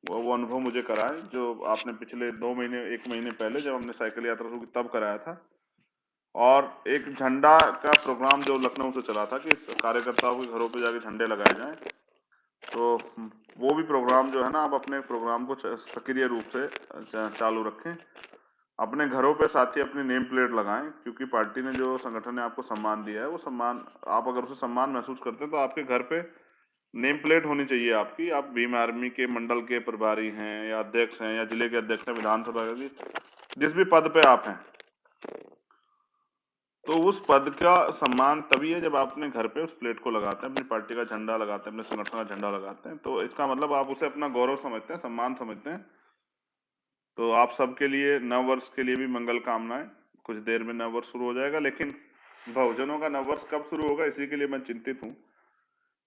वो अनुभव मुझे कराएं जो आपने पिछले 2 महीने, 1 महीने पहले जब हमने साइकिल यात्रा शुरू की तब कराया था। और एक झंडा का प्रोग्राम जो लखनऊ से चला था कि कार्यकर्ताओं के घरों पे जाके झंडे लगाए जाएं, तो वो भी प्रोग्राम जो है ना, आप अपने प्रोग्राम को सक्रिय रूप से चालू रखें। अपने घरों पे साथ ही अपनी नेम प्लेट लगाएं, क्योंकि पार्टी ने, जो संगठन ने आपको सम्मान दिया है, वो सम्मान, आप अगर उसे सम्मान महसूस करते हैं तो आपके घर पे नेम प्लेट होनी चाहिए आपकी। आप भीम आर्मी के मंडल के प्रभारी हैं या अध्यक्ष हैं या जिले के अध्यक्ष हैं, विधानसभा के, जिस भी पद पे आप हैं, तो उस पद का सम्मान तभी है जब आप अपने घर पे उस प्लेट को लगाते हैं, अपनी पार्टी का झंडा लगाते हैं, अपने संगठन का झंडा लगाते हैं। तो इसका मतलब आप उसे अपना गौरव समझते हैं, सम्मान समझते हैं। तो आप सबके लिए नव वर्ष के लिए भी मंगल कामनाएं। कुछ देर में नव वर्ष शुरू हो जाएगा, लेकिन बहुजनों का नव वर्ष कब शुरू होगा, इसी के लिए मैं चिंतित हूँ,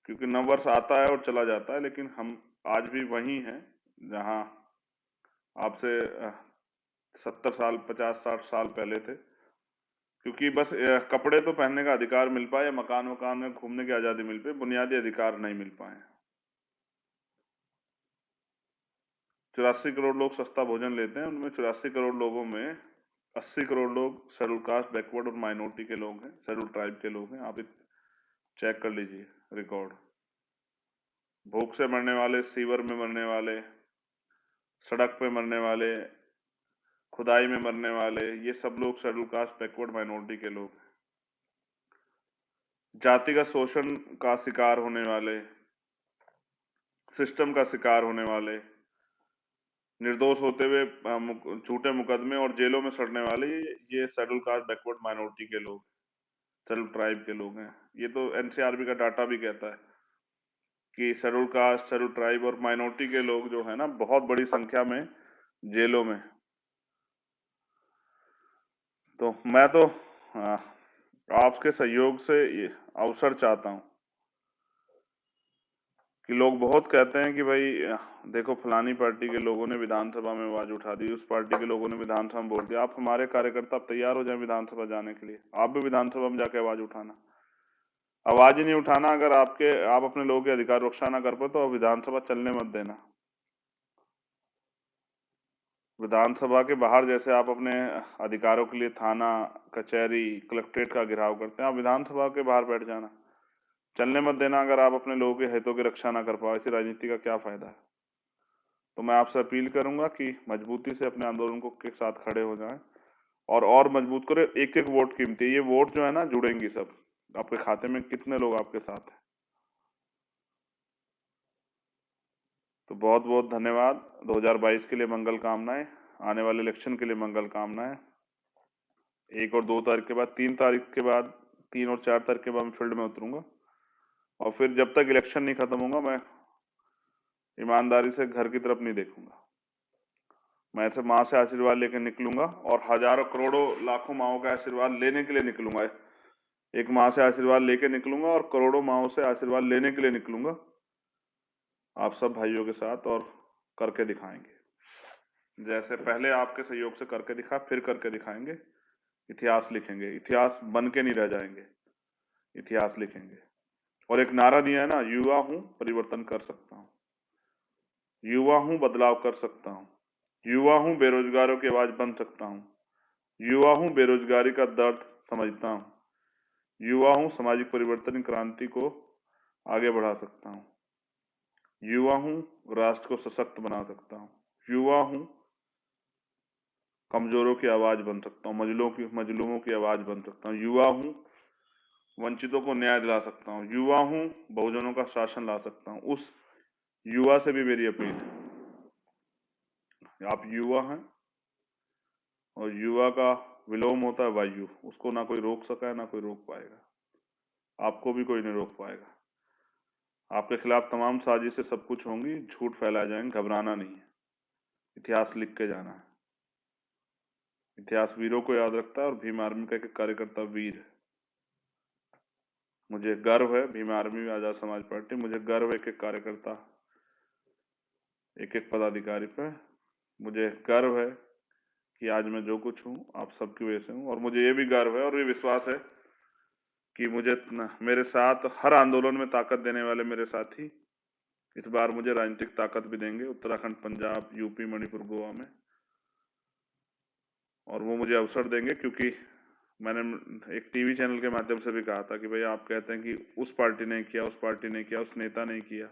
क्योंकि नव वर्ष आता है और चला जाता है, लेकिन हम आज भी वही हैं जहां आपसे 70 साल, 50, 60 साल पहले थे। क्योंकि बस कपड़े तो पहनने का अधिकार मिल पाए या मकान वकान में घूमने की आजादी मिल पाए, बुनियादी अधिकार नहीं मिल पाए। 84 करोड़ लोग सस्ता भोजन लेते हैं, उनमें 84 करोड़ लोगों में 80 करोड़ लोग शेड्यूल कास्ट, बैकवर्ड और माइनॉरिटी के लोग हैं, शेड्यूल ट्राइब के लोग हैं। आप चेक कर लीजिए रिकॉर्ड। भूख से मरने वाले, सीवर में मरने वाले, सड़क पे मरने वाले, खुदाई में मरने वाले, ये सब लोग शेड्यूल कास्ट, बैकवर्ड, माइनॉरिटी के लोग हैं। जातिगत शोषण का शिकार होने वाले, सिस्टम का शिकार होने वाले, निर्दोष होते हुए झूठे मुकदमे और जेलों में सड़ने वाले, ये शेड्यूल कास्ट, बैकवर्ड, माइनॉरिटी के लोग, शेड्यूल ट्राइब के लोग हैं। ये तो एनसीआरबी का डाटा भी कहता है कि शेड्यूल कास्ट, शेड्यूल ट्राइब और माइनॉरिटी के लोग जो है ना, बहुत बड़ी संख्या में जेलों में। तो मैं तो आपके सहयोग से ये अवसर चाहता हूं कि लोग बहुत कहते हैं कि भाई देखो फलानी पार्टी के लोगों ने विधानसभा में आवाज उठा दी, उस पार्टी के लोगों ने विधानसभा में बोल दिया। आप हमारे कार्यकर्ता आप तैयार हो जाए विधानसभा जाने के लिए, आप भी विधानसभा में जाके आवाज उठाना। आवाज ही नहीं उठाना, अगर आप अपने लोगों के अधिकार रक्षा ना कर पाए तो विधानसभा चलने मत देना। विधानसभा के बाहर जैसे आप अपने अधिकारों के लिए थाना, कचहरी, कलेक्ट्रेट का घेराव करते हैं, आप विधानसभा के बाहर बैठ जाना, चलने मत देना। अगर आप अपने लोगों के हितों की रक्षा ना कर पाओ, ऐसी राजनीति का क्या फायदा है। तो मैं आपसे अपील करूंगा कि मजबूती से अपने आंदोलन को के साथ खड़े हो जाएं और मजबूत करें। एक एक वोट कीमती है, ये वोट जो है ना जुड़ेंगी सब आपके खाते में, कितने लोग आपके साथ हैं। तो बहुत बहुत धन्यवाद। 2022 के लिए मंगल कामनाएं, आने वाले इलेक्शन के लिए मंगल कामनाएं। 1 और 2 तारीख के बाद, 3 तारीख के बाद, 3 और 4 तारीख के बाद मैं फील्ड में उतरूंगा और फिर जब तक इलेक्शन नहीं खत्म होगा मैं ईमानदारी से घर की तरफ नहीं देखूंगा। मैं ऐसे माँ से आशीर्वाद लेकर निकलूंगा और हजारों करोड़ों लाखों माओं का आशीर्वाद लेने के लिए निकलूंगा। एक माँ से आशीर्वाद लेके निकलूंगा और करोड़ों माओं से आशीर्वाद लेने के लिए निकलूंगा, आप सब भाइयों के साथ, और करके दिखाएंगे। जैसे पहले आपके सहयोग से करके दिखा, फिर करके दिखाएंगे। इतिहास लिखेंगे, इतिहास बन के नहीं रह जाएंगे, इतिहास लिखेंगे। और एक नारा दिया है ना, युवा हूं परिवर्तन कर सकता हूं, युवा हूं बदलाव कर सकता हूं, युवा हूं बेरोजगारों की आवाज बन सकता हूं, युवा हूं बेरोजगारी का दर्द समझता हूं, युवा हूं सामाजिक परिवर्तन क्रांति को आगे बढ़ा सकता हूं, युवा हूं राष्ट्र को सशक्त बना सकता हूं, युवा हूं कमजोरों की आवाज बन सकता हूं, मजलूमों की आवाज बन सकता हूं, युवा हूं वंचितों को न्याय दिला सकता हूं, युवा हूं बहुजनों का शासन ला सकता हूं। उस युवा से भी मेरी अपील है, आप युवा हैं और युवा का विलोम होता है वायु, उसको ना कोई रोक सका है ना कोई रोक पाएगा, आपको भी कोई नहीं रोक पाएगा। आपके खिलाफ तमाम साजिशें सब कुछ होंगी, झूठ फैलाए जाएंगे, घबराना नहीं है, इतिहास लिख के जाना है। इतिहास वीरों को याद रखता है और भीम आर्मी का एक कार्यकर्ता वीर है। मुझे गर्व है भीम आर्मी आजाद समाज पार्टी, मुझे गर्व है एक एक कार्यकर्ता, एक एक पदाधिकारी पे। मुझे गर्व है कि आज मैं जो कुछ हूँ आप सबकी वजह से हूँ, और मुझे ये भी गर्व है और ये विश्वास है कि मेरे साथ हर आंदोलन में ताकत देने वाले मेरे साथी इस बार मुझे राजनीतिक ताकत भी देंगे, उत्तराखंड, पंजाब, यूपी, मणिपुर, गोवा में। और वो मुझे अवसर देंगे, क्योंकि मैंने एक टीवी चैनल के माध्यम से भी कहा था कि भाई आप कहते हैं कि उस पार्टी ने किया, उस पार्टी ने किया, उस नेता ने किया,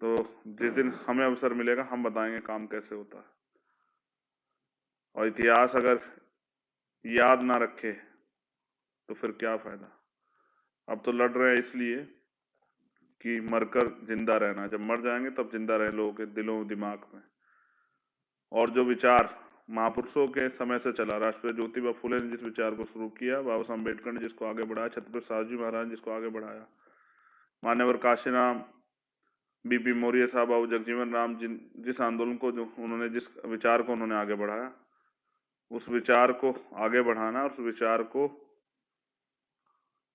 तो जिस दिन हमें अवसर मिलेगा हम बताएंगे काम कैसे होता है। और इतिहास अगर याद ना रखे तो फिर क्या फायदा। अब तो लड़ रहे हैं इसलिए कि मरकर जिंदा रहना, जब मर जाएंगे तब जिंदा रहे लोगों के दिलों दिमाग में। और जो विचार महापुरुषों के समय से चला, राष्ट्रपिता ज्योतिबा फुले ने जिस विचार को शुरू किया, बाबा साहब अम्बेडकर ने जिसको आगे बढ़ाया, छत्रपति शिवाजी महाराज जिसको आगे बढ़ाया, मान्यवर काशीराम, बीपी मौर्य साहब, बाबू जगजीवन राम, जिस आंदोलन को, जो उन्होंने जिस विचार को उन्होंने आगे बढ़ाया, उस विचार को आगे बढ़ाना, उस विचार को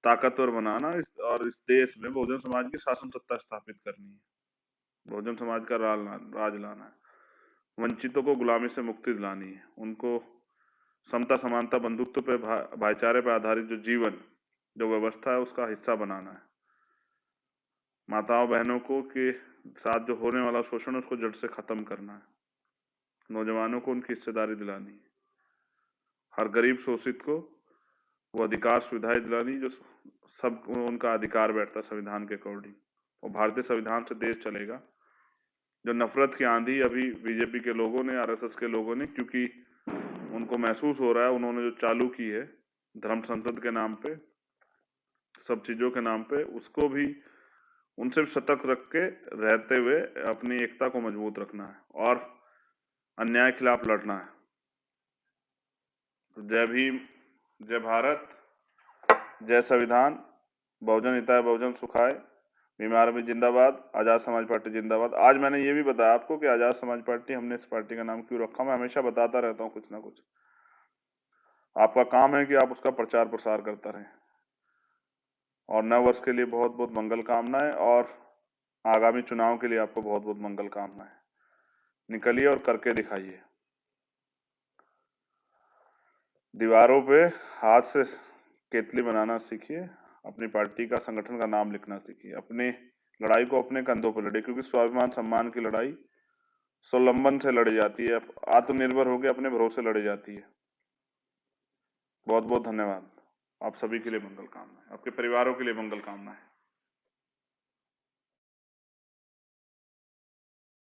ताकतवर बनाना, और इस देश में बहुजन समाज की शासन सत्ता स्थापित करनी है, बहुजन समाज का राज लाना है, वंचितों को गुलामी से मुक्ति दिलानी है, उनको समता समानता बंधुत्व पे भाईचारे पर आधारित जो जीवन जो व्यवस्था है उसका हिस्सा बनाना है। माताओं बहनों को के साथ जो होने वाला शोषण है उसको जड़ से खत्म करना है। नौजवानों को उनकी हिस्सेदारी दिलानी है। हर गरीब शोषित को वो अधिकार सुविधाएं दिलानी जो सब उनका अधिकार बैठता है संविधान के अकॉर्डिंग। और भारतीय संविधान से देश चलेगा। जो नफरत की आंधी अभी बीजेपी के लोगों ने, आरएसएस के लोगों ने, क्योंकि उनको महसूस हो रहा है उन्होंने जो चालू की है धर्म संसद के नाम पे, सब चीजों के नाम पे, उसको भी उनसे भी सतर्क रख के रहते हुए अपनी एकता को मजबूत रखना है और अन्याय के खिलाफ लड़ना है। तो जय भीम, जय भारत, जय संविधान, बहुजन हिताय बहुजन सुखाय, भीम आर्मी जिंदाबाद, आजाद समाज पार्टी जिंदाबाद। आज मैंने ये भी बताया आपको कि आजाद समाज पार्टी, हमने इस पार्टी का नाम क्यों रखा। मैं हमेशा बताता रहता हूँ कुछ ना कुछ। आपका काम है कि आप उसका प्रचार प्रसार करता रहें। और नव वर्ष के लिए बहुत बहुत मंगल कामनाएं और आगामी चुनाव के लिए आपको बहुत बहुत मंगल कामनाएं। निकलिए और करके दिखाइए। दीवारों पे हाथ से केतली बनाना सीखिए। अपनी पार्टी का, संगठन का नाम लिखना सीखिए। अपनी लड़ाई को अपने कंधों पर लड़े, क्योंकि स्वाभिमान सम्मान की लड़ाई स्वावलंबन से लड़ी जाती है, आत्मनिर्भर होकर अपने भरोसे लड़ी जाती है। बहुत बहुत धन्यवाद। आप सभी के लिए मंगल कामनाएं, आपके परिवारों के लिए मंगल कामनाएं।